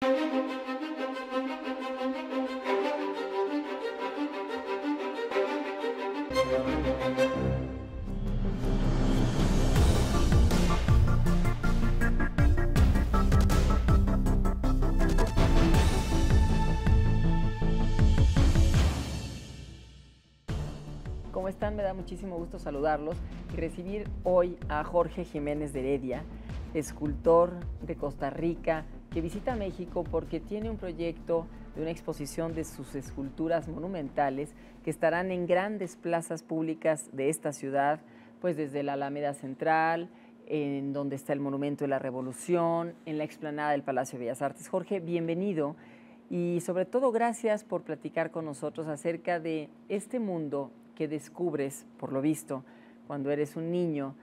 ¿Cómo están? Me da muchísimo gusto saludarlos y recibir hoy a Jorge Jiménez de Heredia, escultor de Costa Rica, que visita México porque tiene un proyecto de una exposición de sus esculturas monumentales que estarán en grandes plazas públicas de esta ciudad, pues desde la Alameda Central, en donde está el Monumento de la Revolución, en la explanada del Palacio de Bellas Artes. Jorge, bienvenido y sobre todo gracias por platicar con nosotros acerca de este mundo que descubres, por lo visto, cuando eres un niño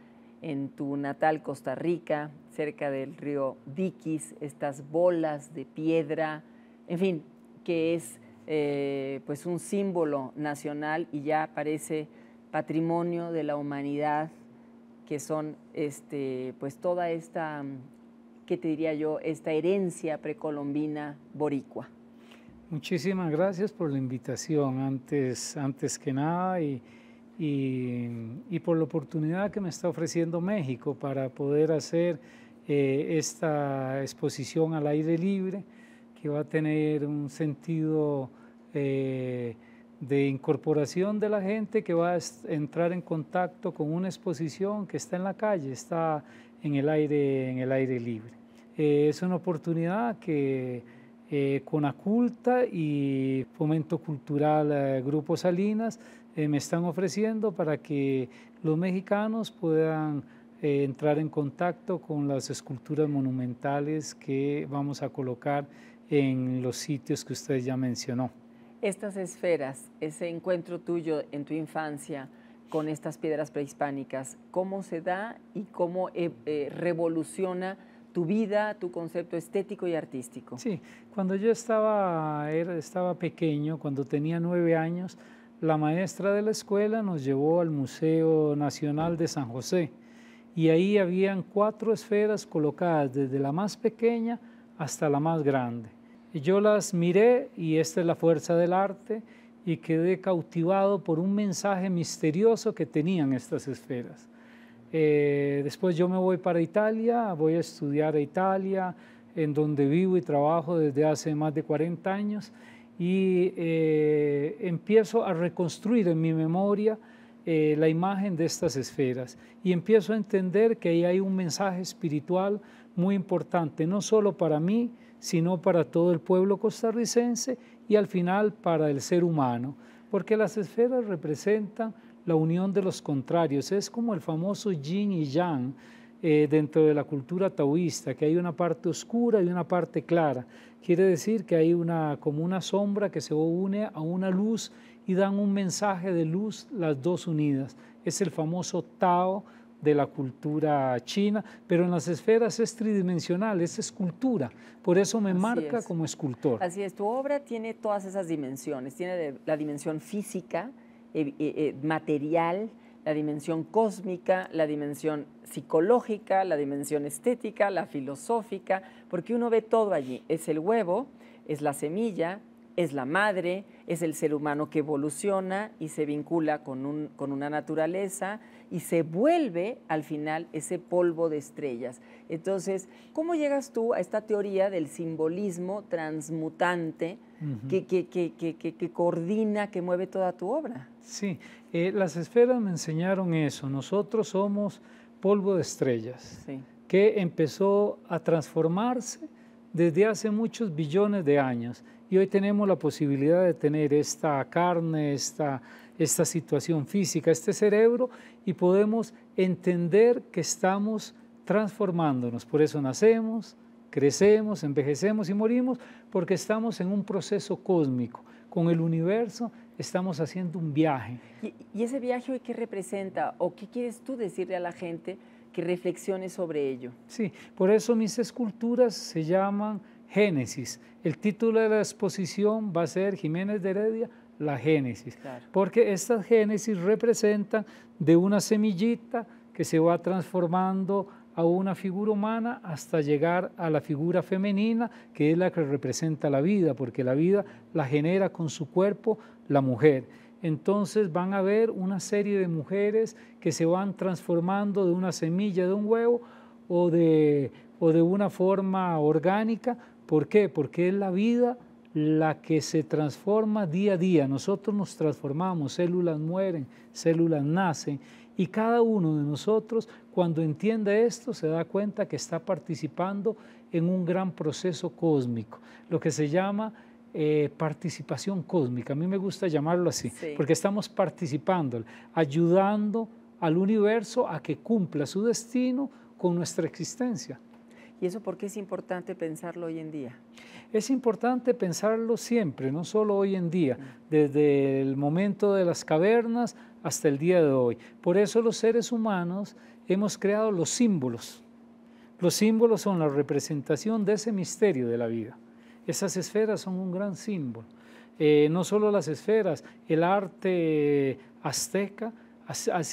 en tu natal Costa Rica, cerca del río Diquis, estas bolas de piedra, en fin, que es pues un símbolo nacional y ya parece patrimonio de la humanidad, que son pues toda esta, ¿qué te diría yo?, esta herencia precolombina boricua. Muchísimas gracias por la invitación, antes que nada, y por la oportunidad que me está ofreciendo México para poder hacer esta exposición al aire libre, que va a tener un sentido de incorporación de la gente que va a entrar en contacto con una exposición que está en la calle, está en el aire libre. Es una oportunidad que Conaculta y Fomento Cultural Grupo Salinas me están ofreciendo para que los mexicanos puedan entrar en contacto con las esculturas monumentales que vamos a colocar en los sitios que usted ya mencionó. Estas esferas, ese encuentro tuyo en tu infancia con estas piedras prehispánicas, ¿cómo se da y cómo revoluciona tu vida, tu concepto estético y artístico? Sí, cuando yo estaba pequeño, cuando tenía 9 años, la maestra de la escuela nos llevó al Museo Nacional de San José y ahí habían 4 esferas colocadas desde la más pequeña hasta la más grande. Y yo las miré y esta es la fuerza del arte y quedé cautivado por un mensaje misterioso que tenían estas esferas. Después yo me voy para Italia, voy a estudiar a Italia, en donde vivo y trabajo desde hace más de 40 años y empiezo a reconstruir en mi memoria la imagen de estas esferas y empiezo a entender que ahí hay un mensaje espiritual muy importante, no solo para mí, sino para todo el pueblo costarricense y al final para el ser humano, porque las esferas representan la unión de los contrarios, es como el famoso yin y yang dentro de la cultura taoísta, que hay una parte oscura y una parte clara. Quiere decir que hay como una sombra que se une a una luz y dan un mensaje de luz las dos unidas. Es el famoso Tao de la cultura china, pero en las esferas es tridimensional, es escultura, por eso me marca como escultor. Así es, tu obra tiene todas esas dimensiones, tiene la dimensión física, material, la dimensión cósmica, la dimensión psicológica, la dimensión estética, la filosófica, porque uno ve todo allí. Es el huevo, es la semilla, es la madre, es el ser humano que evoluciona y se vincula con una naturaleza y se vuelve al final ese polvo de estrellas. Entonces, ¿cómo llegas tú a esta teoría del simbolismo transmutante que coordina, que mueve toda tu obra? Sí, las esferas me enseñaron eso. Nosotros somos polvo de estrellas, sí, que empezó a transformarse desde hace muchos billones de años. Y hoy tenemos la posibilidad de tener esta carne, esta situación física, este cerebro, y podemos entender que estamos transformándonos. Por eso nacemos, crecemos, envejecemos y morimos, porque estamos en un proceso cósmico. Con el universo estamos haciendo un viaje. ¿Y ese viaje hoy qué representa o qué quieres tú decirle a la gente que reflexione sobre ello? Sí, por eso mis esculturas se llaman Génesis. El título de la exposición va a ser Jiménez de Heredia, la Génesis, claro, porque estas Génesis representan de una semillita que se va transformando a una figura humana hasta llegar a la figura femenina, que es la que representa la vida, porque la vida la genera con su cuerpo la mujer. Entonces van a ver una serie de mujeres que se van transformando de una semilla de un huevo o de una forma orgánica. ¿Por qué? Porque es la vida la que se transforma día a día. Nosotros nos transformamos, células mueren, células nacen, y cada uno de nosotros, cuando entiende esto, se da cuenta que está participando en un gran proceso cósmico, lo que se llama participación cósmica. A mí me gusta llamarlo así, sí, porque estamos participando, ayudando al universo a que cumpla su destino con nuestra existencia. ¿Y eso por qué es importante pensarlo hoy en día? Es importante pensarlo siempre, no solo hoy en día, desde el momento de las cavernas hasta el día de hoy. Por eso los seres humanos hemos creado los símbolos. Los símbolos son la representación de ese misterio de la vida. Esas esferas son un gran símbolo. No solo las esferas, el arte azteca ha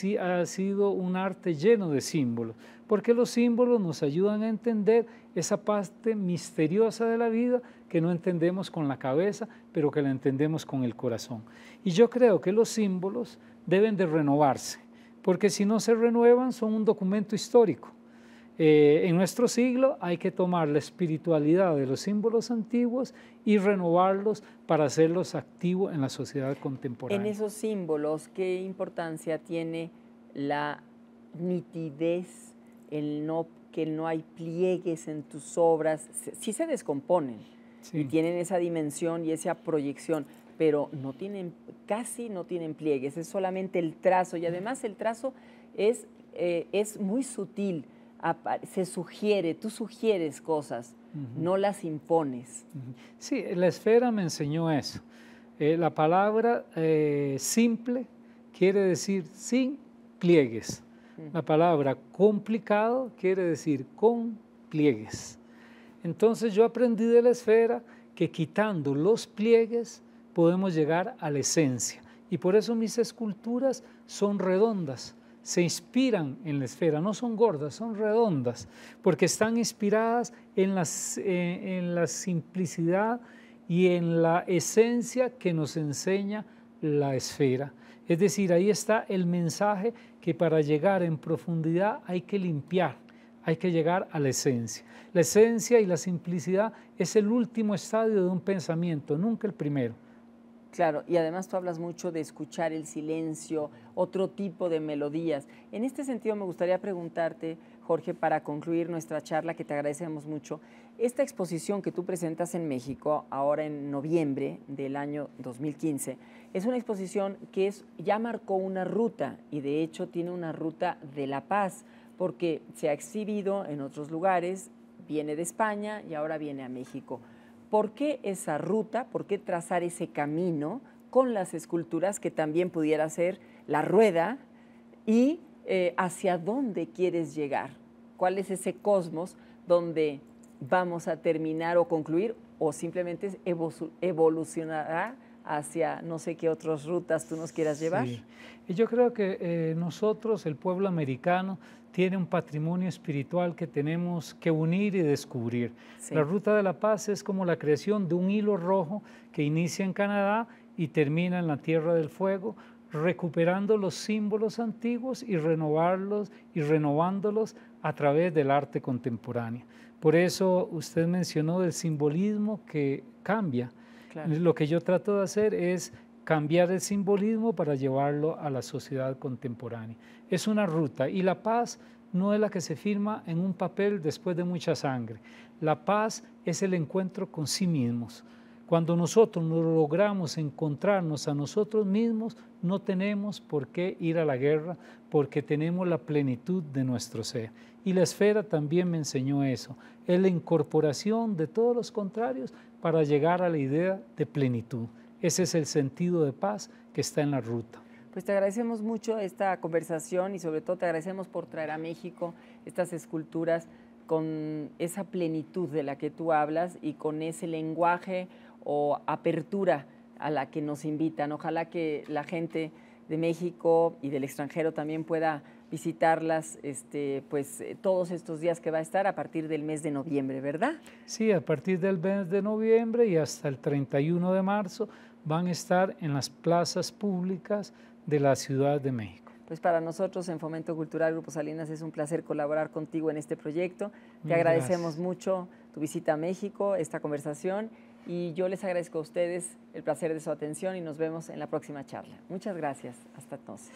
sido un arte lleno de símbolos, porque los símbolos nos ayudan a entender esa parte misteriosa de la vida que no entendemos con la cabeza, pero que la entendemos con el corazón. Y yo creo que los símbolos deben de renovarse, porque si no se renuevan son un documento histórico. En nuestro siglo hay que tomar la espiritualidad de los símbolos antiguos y renovarlos para hacerlos activos en la sociedad contemporánea. En esos símbolos, ¿qué importancia tiene la nitidez, que no hay pliegues en tus obras? Sí se descomponen, sí, y tienen esa dimensión y esa proyección, pero casi no tienen pliegues, es solamente el trazo, y además el trazo es muy sutil. Se sugiere, tú sugieres cosas, no las impones. Sí, la esfera me enseñó eso. La palabra simple quiere decir sin pliegues. La palabra complicado quiere decir con pliegues. Entonces yo aprendí de la esfera que quitando los pliegues podemos llegar a la esencia. Y por eso mis esculturas son redondas. Se inspiran en la esfera, no son gordas, son redondas, porque están inspiradas en la simplicidad y en la esencia que nos enseña la esfera. Es decir, ahí está el mensaje que para llegar en profundidad hay que limpiar, hay que llegar a la esencia. La esencia y la simplicidad es el último estadio de un pensamiento, nunca el primero. Claro, y además tú hablas mucho de escuchar el silencio, otro tipo de melodías. En este sentido me gustaría preguntarte, Jorge, para concluir nuestra charla, que te agradecemos mucho, esta exposición que tú presentas en México, ahora en noviembre del año 2015, es una exposición que ya marcó una ruta, y de hecho tiene una ruta de la paz, porque se ha exhibido en otros lugares, viene de España y ahora viene a México. ¿Por qué esa ruta? ¿Por qué trazar ese camino con las esculturas que también pudiera ser la rueda? ¿Y hacia dónde quieres llegar? ¿Cuál es ese cosmos donde vamos a terminar o concluir, o simplemente evolucionará hacia no sé qué otras rutas tú nos quieras llevar? Sí. Y yo creo que nosotros, el pueblo americano, tiene un patrimonio espiritual que tenemos que unir y descubrir. Sí. La Ruta de la Paz es como la creación de un hilo rojo que inicia en Canadá y termina en la Tierra del Fuego, recuperando los símbolos antiguos y renovarlos y renovándolos a través del arte contemporáneo. Por eso usted mencionó el simbolismo que cambia. Claro. Lo que yo trato de hacer es cambiar el simbolismo para llevarlo a la sociedad contemporánea. Es una ruta, y la paz no es la que se firma en un papel después de mucha sangre. La paz es el encuentro con sí mismos. Cuando nosotros nos logramos encontrarnos a nosotros mismos, no tenemos por qué ir a la guerra, porque tenemos la plenitud de nuestro ser. Y la esfera también me enseñó eso, es la incorporación de todos los contrarios para llegar a la idea de plenitud. Ese es el sentido de paz que está en la ruta. Pues te agradecemos mucho esta conversación y sobre todo te agradecemos por traer a México estas esculturas con esa plenitud de la que tú hablas y con ese lenguaje o apertura a la que nos invitan. Ojalá que la gente de México y del extranjero también pueda visitarlas todos estos días que va a estar a partir del mes de noviembre, ¿verdad? Sí, a partir del mes de noviembre y hasta el 31 de marzo van a estar en las plazas públicas de la Ciudad de México. Pues para nosotros en Fomento Cultural Grupo Salinas es un placer colaborar contigo en este proyecto. Te agradecemos mucho tu visita a México, esta conversación, y yo les agradezco a ustedes el placer de su atención y nos vemos en la próxima charla. Muchas gracias. Hasta entonces.